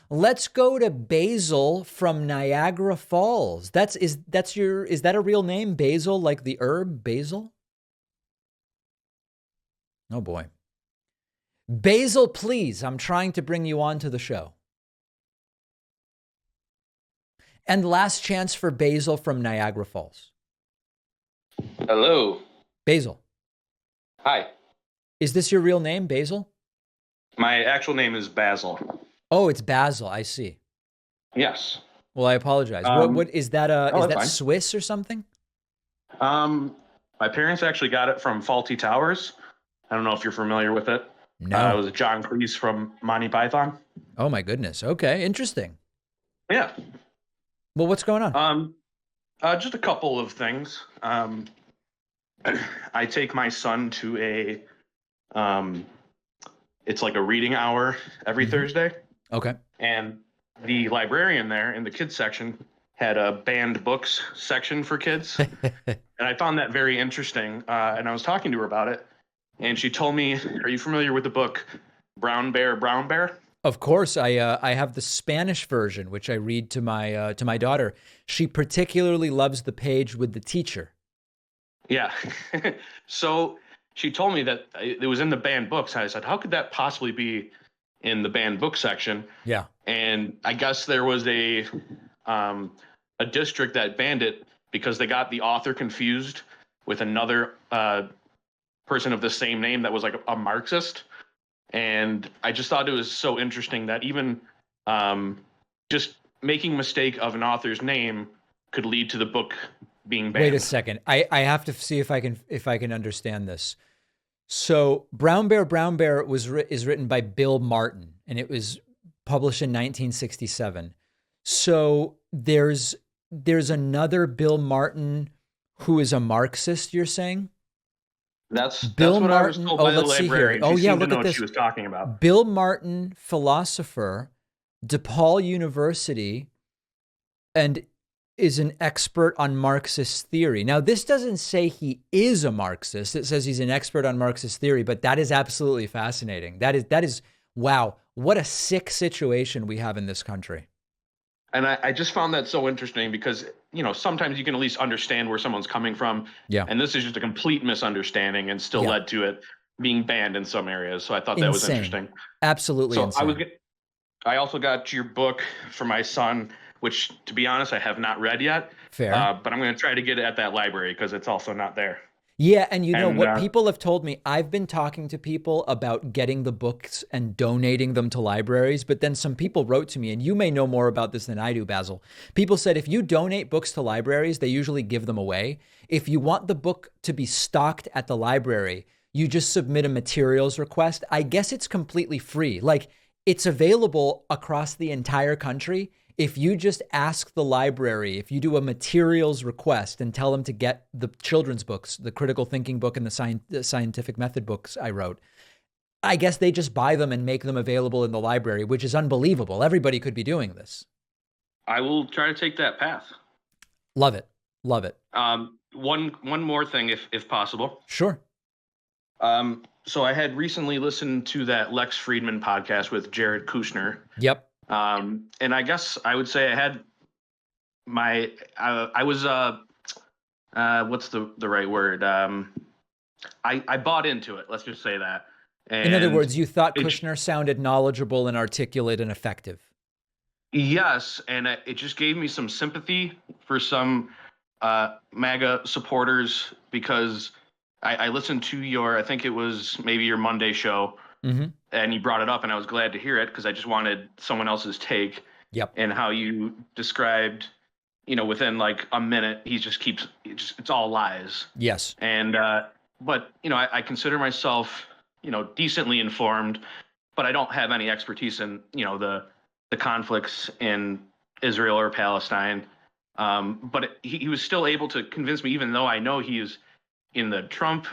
Let's go to Basil from Niagara Falls. Is that a real name? Basil, like the herb basil? Oh boy. Basil, please. I'm trying to bring you on to the show. And last chance for Basil from Niagara Falls. Hello. Basil. Hi. Is this your real name, Basil? My actual name is Basil. Oh, it's Basil. I see. Yes. Well, I apologize. What is that? Oh, Is that's that fine. Swiss or something? My parents actually got it from Faulty Towers. I don't know if you're familiar with it. It No. was John Cleese from Monty Python. Oh my goodness. Okay, interesting. Yeah. Well, what's going on? Just a couple of things. I take my son to it's like a reading hour every Thursday. Okay. And the librarian there in the kids section had a banned books section for kids. And I found that very interesting. And I was talking to her about it. And she told me, are you familiar with the book Brown Bear, Brown Bear? Of course, I have the Spanish version, which I read to my daughter. She particularly loves the page with the teacher. Yeah. So she told me that it was in the banned books. I said, how could that possibly be in the banned book section? Yeah. And I guess there was a district that banned it because they got the author confused with another person of the same name that was like a Marxist. And I just thought it was so interesting that even just making mistake of an author's name could lead to the book being banned. Wait a second. I have to see if I can understand this. So Brown Bear is written by Bill Martin, and it was published in 1967. So there's another Bill Martin who is a Marxist, you're saying? That's Bill what I was Martin. told Oh, by the let's see here. librarian. Oh She yeah, seemed to look know at what this. she was talking about. Bill Martin, philosopher, DePaul University, and is an expert on Marxist theory. Now, this doesn't say he is a Marxist. It says he's an expert on Marxist theory, but that is absolutely fascinating. That is wow, what a sick situation we have in this country. And I just found that so interesting because, sometimes you can at least understand where someone's coming from. Yeah. And this is just a complete misunderstanding and still led to it being banned in some areas. So I thought that was interesting. Absolutely So insane. I also got your book for my son, which, to be honest, I have not read yet. Fair. But I'm going to try to get it at that library because it's also not there. Yeah, and what people have told me, I've been talking to people about getting the books and donating them to libraries, but then some people wrote to me, and you may know more about this than I do, Basil. People said if you donate books to libraries, they usually give them away. If you want the book to be stocked at the library, you just submit a materials request. I guess it's completely free. Like, it's available across the entire country. If you just ask the library, if you do a materials request and tell them to get the children's books, the critical thinking book and the scientific method books I wrote, I guess they just buy them and make them available in the library, which is unbelievable. Everybody could be doing this. I will try to take that path. Love it. Love it. One more thing, if possible. Sure. So I had recently listened to that Lex Friedman podcast with Jared Kushner. Yep. And I guess I would say I had I was what's the right word? I bought into it. Let's just say that. And in other words, you thought Kushner sounded knowledgeable and articulate and effective. Yes, and it just gave me some sympathy for some MAGA supporters because I listened to I think it was maybe your Monday show. Mm-hmm. And you brought it up, and I was glad to hear it because I just wanted someone else's take. Yep. And how you described, within like a minute, it's all lies. Yes. And, but, I consider myself, decently informed, but I don't have any expertise in, the conflicts in Israel or Palestine. But he was still able to convince me, even though I know he's in the Trump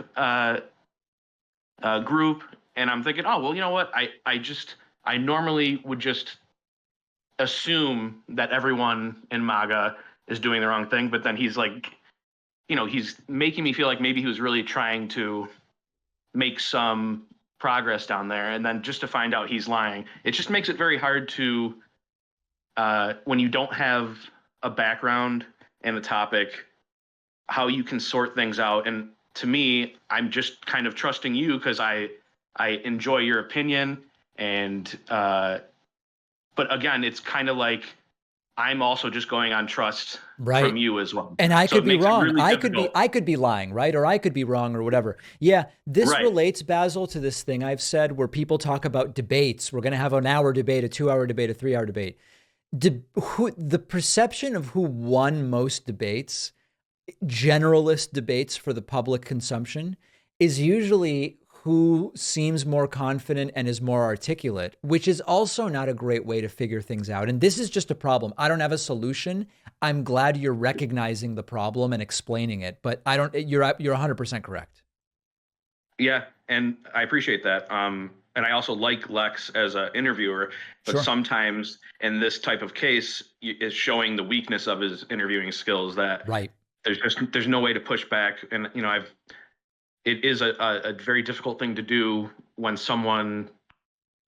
group. And I'm thinking, oh, well, you know what? I normally would just assume that everyone in MAGA is doing the wrong thing. But then he's like, he's making me feel like maybe he was really trying to make some progress down there. And then just to find out he's lying, it just makes it very hard to when you don't have a background and a topic, how you can sort things out. And to me, I'm just kind of trusting you because I enjoy your opinion. And but again, it's kind of like I'm also just going on trust from Right. you as well. And I So could it be makes it wrong. really difficult. I could be lying, right? Or I could be wrong or whatever. Yeah, this Right. relates, Basil, to this thing I've said where people talk about debates. We're going to have an hour debate, a 2 hour debate, a 3 hour debate. The perception of who won most debates, generalist debates for the public consumption, is usually who seems more confident and is more articulate, which is also not a great way to figure things out. And this is just a problem. I don't have a solution. I'm glad you're recognizing the problem and explaining it, but I don't, you're 100% correct. Yeah, and I appreciate that. And I also like Lex as an interviewer, but Sure. sometimes in this type of case, is showing the weakness of his interviewing skills that Right. there's no way to push back. And it is a very difficult thing to do when someone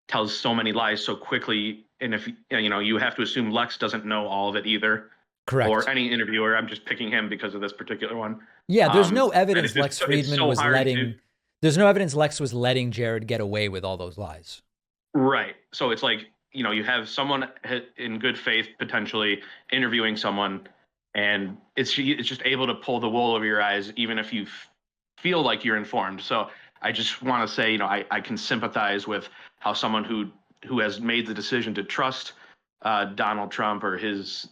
tells so many lies so quickly. And if you have to assume Lex doesn't know all of it either, or Correct. any interviewer. I'm just picking him because of this particular one. Yeah, there's no And evidence Lex it's Friedman so was hard to. letting, there's no evidence Lex was letting Jared get away with all those lies. Right. So it's like, you have someone in good faith potentially interviewing someone, and it's just able to pull the wool over your eyes, even if you feel like you're informed. So I just want to say, I can sympathize with how someone who has made the decision to trust Donald Trump or his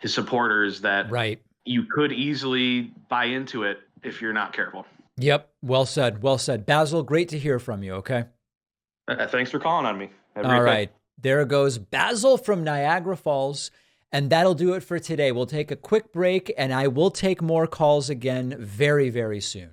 supporters, that Right. you could easily buy into it if you're not careful. Yep. Well said. Well said. Basil, great to hear from you. Okay. Thanks for calling on me. Have a All great day. right. There goes Basil from Niagara Falls. And that'll do it for today. We'll take a quick break and I will take more calls again very, very soon.